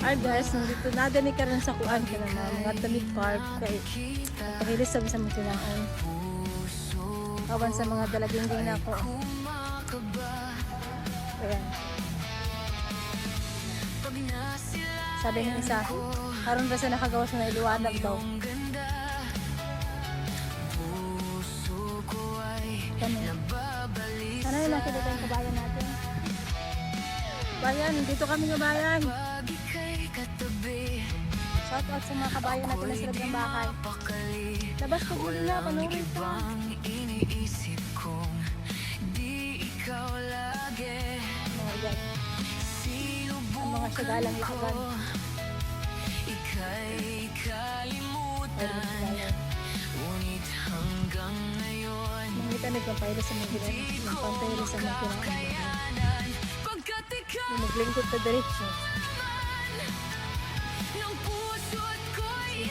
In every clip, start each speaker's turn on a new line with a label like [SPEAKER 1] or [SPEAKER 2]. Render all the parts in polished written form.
[SPEAKER 1] Ay guys, nandito na din ka rin sa kuan ka na mga tamig park kay pahilis sabi sa mga tinaon. Awan sa mga dalaginding na ako. Ayan. Sabi ng isa, karon ba sa nakagawa sa iliwanag daw. Kami. Sana yung nakita tayong kabayan natin. Bayan, dito kami ng bayan. Shout out sa mga kabayan natin na silab ng bahay. Labas ko muli na, panurin ka. Mga yan. Ang mga sagalang lakan. Mga itanig ang pahila sa mga ginaan. Ang pantahila sa mga ginaan. Maglingkod ta diretso.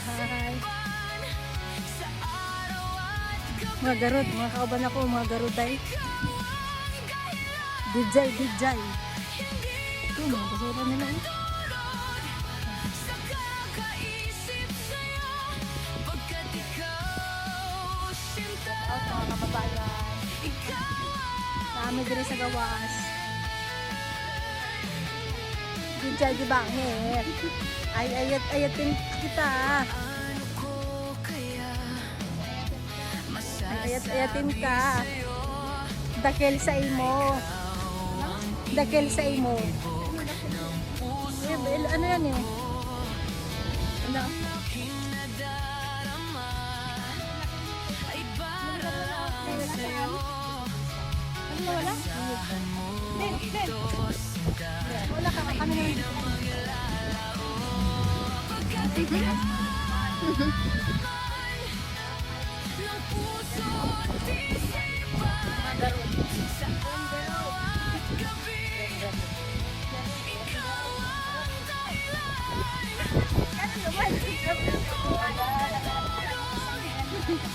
[SPEAKER 1] Hi. Mga garod, mga kauban ako, mga garoday. Dijay. Ito, mga basura nila. Shout out mga kababayan. Kami diri sa gawas. Dijay di bangit. Ayatin kita. Ayatin ka. Dakil sa imo. Ano yan eh? Ano? Ano wala? Ben. Wala ka kami naman dito.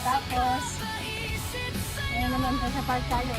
[SPEAKER 1] Tapos, ayan naman sa park tayo.